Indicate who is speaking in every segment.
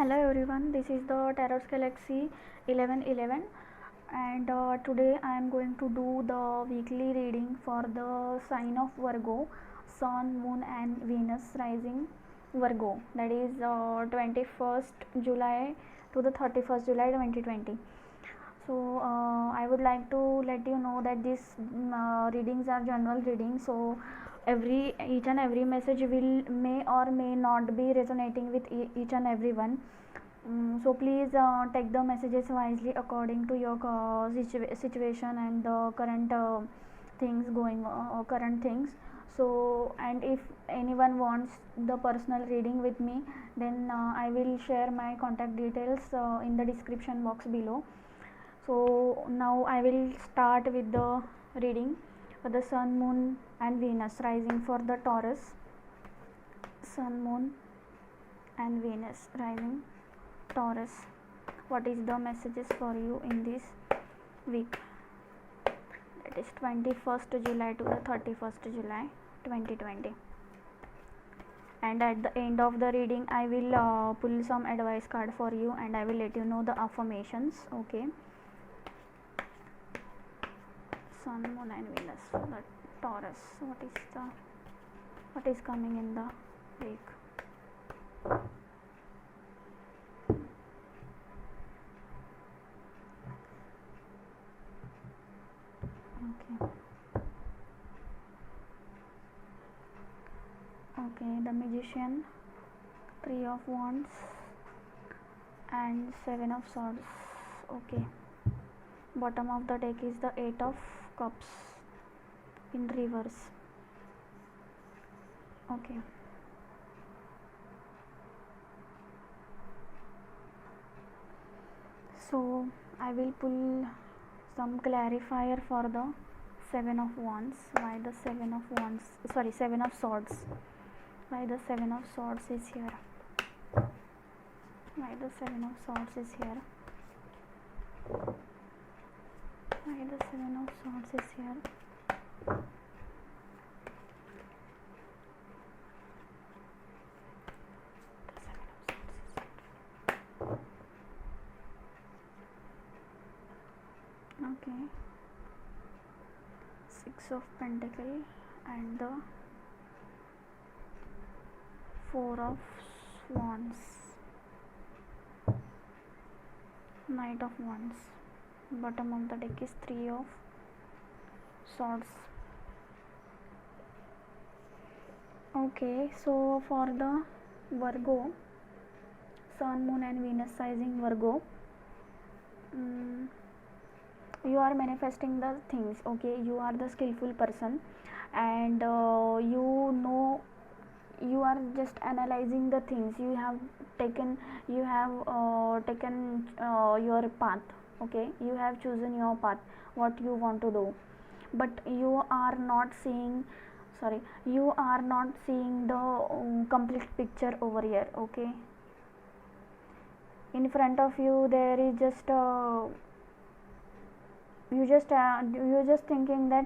Speaker 1: Hello everyone, this is the Tarot Galaxy 1111 and today I am going to do the weekly reading for the sign of Virgo, Sun, Moon and Venus rising Virgo, that is 21st July to the 31st July 2020. So I would like to let you know that these readings are general readings, so each and every message may or may not be resonating with each and every one. So please take the messages wisely according to your situation and the current current things. So, and if anyone wants the personal reading with me, then I will share my contact details in the description box below. So now I will start with the reading for the Sun, Moon and Venus rising for the Taurus. Sun, Moon and Venus rising Taurus. What is the messages for you in this week? That is 21st July to the 31st July 2020. And at the end of the reading I will pull some advice card for you and I will let you know the affirmations. Okay. Sun, Moon and Venus for the Taurus. What is coming in the week? Okay, the Magician, Three of Wands and Seven of Swords. Okay, bottom of the deck is the Eight of Cups in reverse. Okay, so I will pull some clarifier for the Seven of Wands. Why the Seven of Wands, sorry, Seven of Swords, why the Seven of Swords is here? Why the Seven of Swords is here? Why the Seven of Swords is here? Okay, Six of Pentacles and the Four of Wands, Knight of Wands. Bottom of the deck is Three of Swords. Okay, so for the Virgo, Sun, Moon and Venus rising Virgo, you are manifesting the things. Okay, you are the skillful person and you are just analyzing the things. You have taken your path. Okay, you have chosen your path, what you want to do, but you are not seeing the complete picture over here. Okay, in front of you there is just you're just thinking that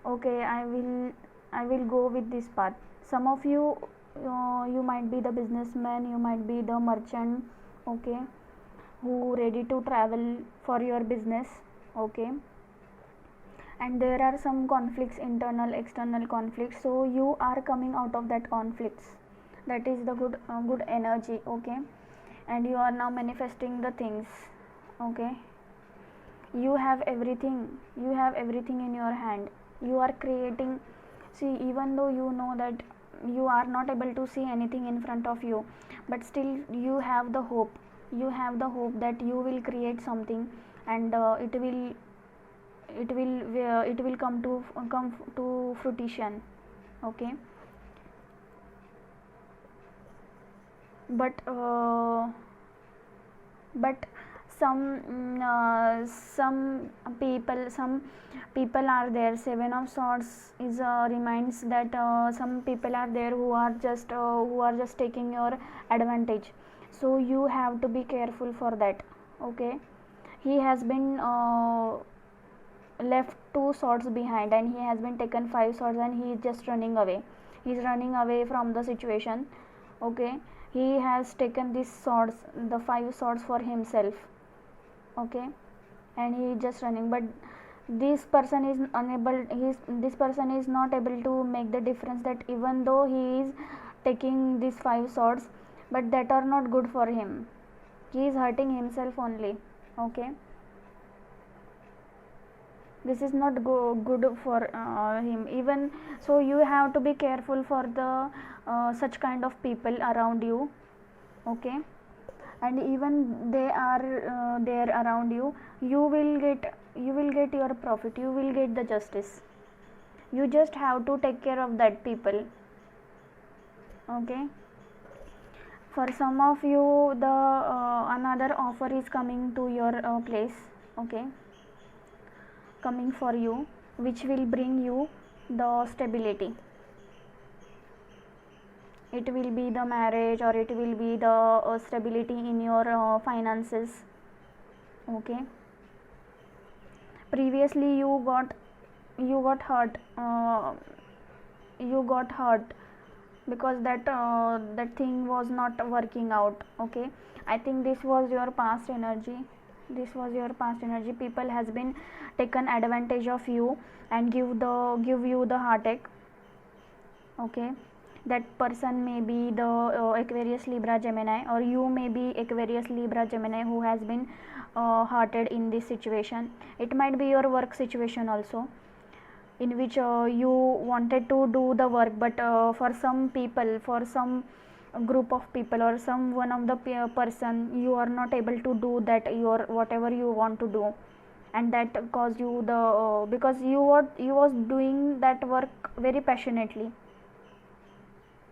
Speaker 1: okay, I will go with this path. Some of you you might be the businessman, you might be the merchant, okay, who ready to travel for your business. Okay, and there are some conflicts, internal external conflicts, so you are coming out of that conflicts. That is the good energy. Okay, and you are now manifesting the things. Okay, you have everything in your hand. You are creating. See, even though you know that you are not able to see anything in front of you, but still you have the hope that you will create something and it will come to fruition. Okay, but some people are there. Seven of Swords is reminds that some people are there who are just taking your advantage, so you have to be careful for that. Okay, he has been left two swords behind and he has been taken five swords and he is just running away. He is running away from the situation. Okay, he has taken these swords, the 5 swords for himself. Okay, and he is just running, but this person is unable, this person is not able to make the difference that even though he is taking these 5 swords, but that are not good for him, he is hurting himself only. Okay, this is not good for him even. So you have to be careful for the such kind of people around you. Okay, and even they are there around you, you will get your profit, you will get the justice. You just have to take care of that people. Okay, for some of you the another offer is coming to your place. Okay, coming for you, which will bring you the stability. It will be the marriage, or it will be the stability in your finances. Okay, previously you got hurt, you got hurt because that thing was not working out. Okay, I think this was your past energy, this was your past energy. People has been taken advantage of you and give you the heartache. Okay, that person may be the Aquarius, Libra, Gemini, or you may be Aquarius, Libra, Gemini who has been hearted in this situation. It might be your work situation also, in which you wanted to do the work, but for some people, for some group of people, or some one of the person, you are not able to do that your whatever you want to do, and that caused you the because you was doing that work very passionately.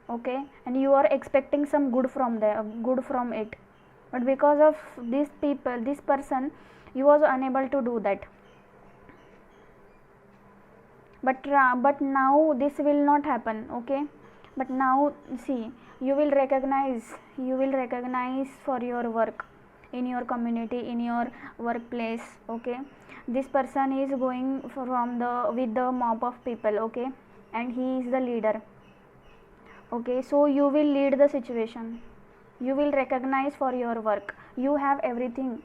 Speaker 1: Okay, and you are expecting some good from good from it, but because of these people, this person, you was unable to do that. But now this will not happen. Okay, but now see, you will recognize for your work, in your community, in your workplace. Okay, this person is going from the with the mob of people. Okay, and he is the leader. Okay, so you will lead the situation, you will recognize for your work, you have everything,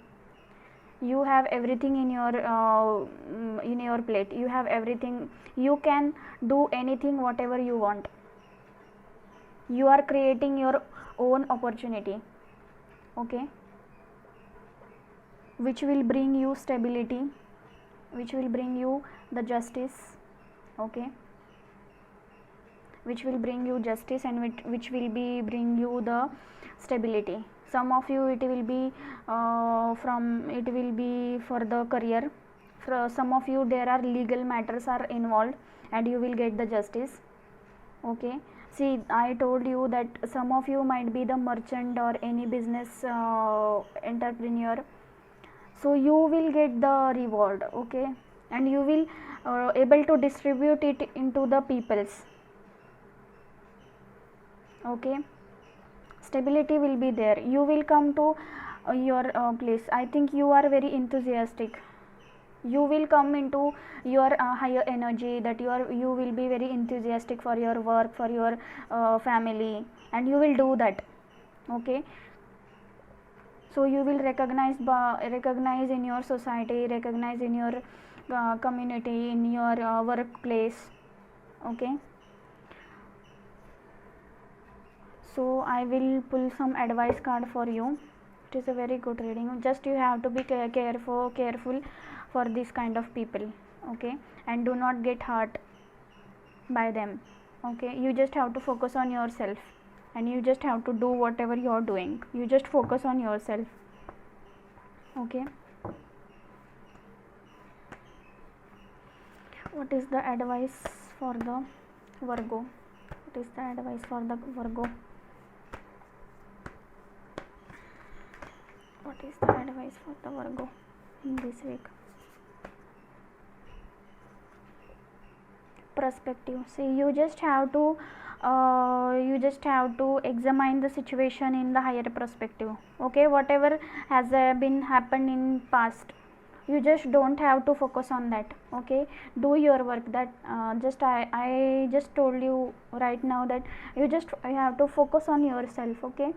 Speaker 1: you have everything in your plate, you have everything, you can do anything whatever you want, you are creating your own opportunity. Okay, which will bring you stability, which will bring you the justice. Okay, which will bring you justice, and which will be bring you the stability. Some of you, it will be it will be for the career. For some of you, there are legal matters are involved, and you will get the justice. Okay, see, I told you that some of you might be the merchant or any business entrepreneur, so you will get the reward. Okay, and you will able to distribute it into the peoples. Okay, stability will be there, you will come to your place. I think you are very enthusiastic, you will come into your higher energy, that you will be very enthusiastic for your work, for your family, and you will do that. Okay, so you will recognize in your society, recognize in your community, in your workplace. Okay, so I will pull some advice card for you. It is a very good reading, just you have to be careful for this kind of people. Okay, and do not get hurt by them. Okay, you just have to focus on yourself, and you just have to do whatever you are doing, you just focus on yourself. Okay, what is the advice for the Virgo? What is the advice for the Virgo? What is the advice for the Virgo in this week? Perspective. See, you just have to examine the situation in the higher perspective. Okay, whatever has been happened in past, You just don't have to focus on that. Okay, do your work. That just I just told you right now that you just have to focus on yourself. Okay,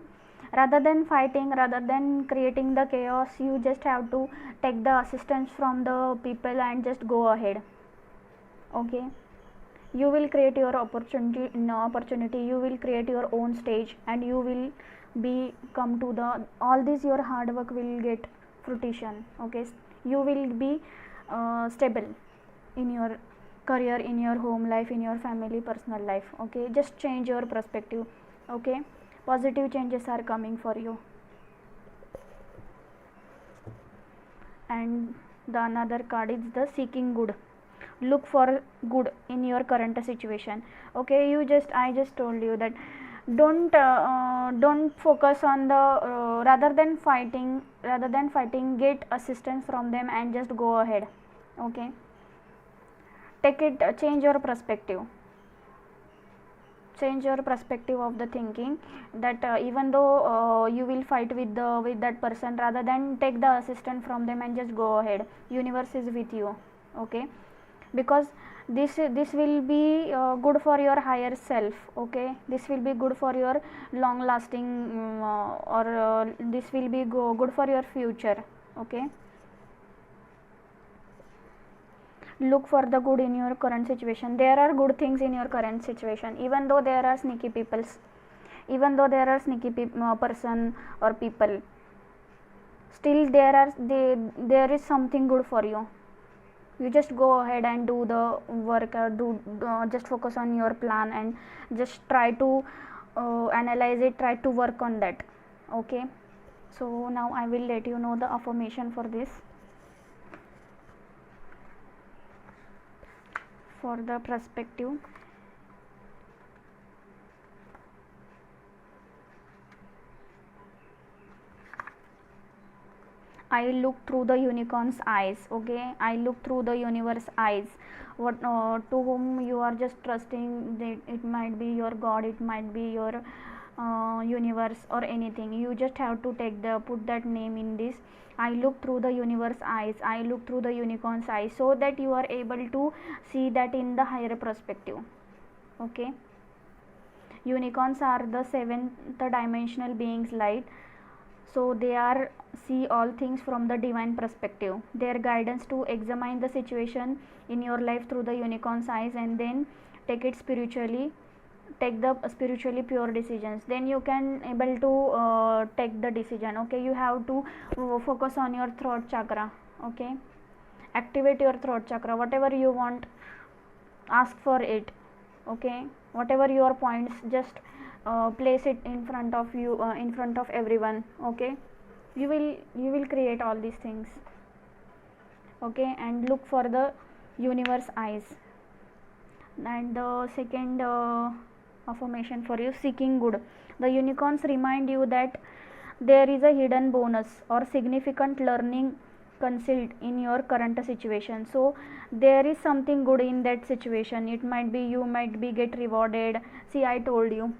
Speaker 1: rather than fighting, rather than creating the chaos, you just have to take the assistance from the people and just go ahead. Okay, you will create your opportunity, you will create your own stage, and you will be come to the all this your hard work will get fruition. Okay, you will be stable in your career, in your home life, in your family, personal life. Okay, just change your perspective. Okay, positive changes are coming for you. And the another card is the seeking good. Look for good in your current situation. Okay, I just told you that don't focus on the rather than fighting, get assistance from them and just go ahead. Okay, take it, change your perspective, change your perspective of the thinking, that even though you will fight with that person, rather than take the assistance from them and just go ahead. Universe is with you. Okay, because this will be good for your higher self. Okay, this will be good for your long lasting or this will be good for your future. Okay, look for the good in your current situation. There are good things in your current situation, even though there are sneaky peoples, even though there are sneaky person or people, still there is something good for you. You just go ahead and do the work, just focus on your plan and just try to analyze it, try to work on that. Okay, so now I will let you know the affirmation for this. For the perspective, I look through the unicorn's eyes. Okay, I look through the universe eyes. What to whom you are just trusting, that it might be your god, it might be your universe or anything. You just have to put that name in this. I look through the universe eyes, I look through the unicorn's eyes, so that you are able to see that in the higher perspective. Okay, unicorns are the seventh dimensional beings light, so they are see all things from the divine perspective. Their guidance to examine the situation in your life through the unicorn's eyes, and then take it spiritually, take the spiritually pure decisions. Then you can able to take the decision. Okay, you have to focus on your throat chakra. Okay, activate your throat chakra. Whatever you want, ask for it. Okay, whatever your points, just place it in front of you, in front of everyone. Okay, you will create all these things. Okay, and look for the universe eyes. And the second affirmation for you, seeking good. The unicorns remind you that there is a hidden bonus or significant learning concealed in your current situation. So there is something good in that situation. It might be you might be get rewarded. See, I told you,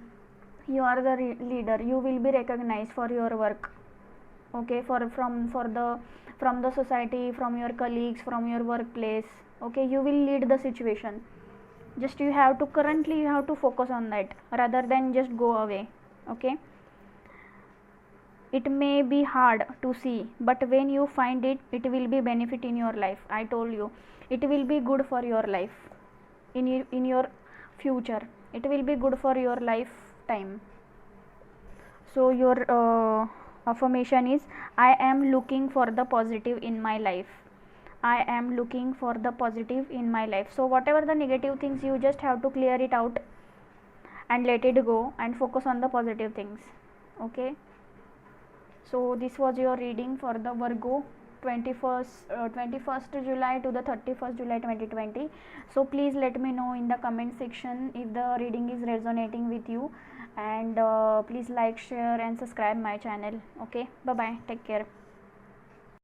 Speaker 1: you are the leader, you will be recognized for your work. Okay, from the society, from your colleagues, from your workplace. Okay, you will lead the situation. Just you have to currently you have to focus on that rather than just go away. Okay, it may be hard to see, but when you find it, it will be benefit in your life. I told you, it will be good for your life, in your future. It will be good for your lifetime. So your affirmation is, I am looking for the positive in my life. I am looking for the positive in my life. So whatever the negative things, you just have to clear it out and let it go and focus on the positive things. Okay, so this was your reading for the Virgo 21st July to the 31st July 2020. So please let me know in the comment section if the reading is resonating with you, and please like, share and subscribe my channel. Okay, bye bye, take care.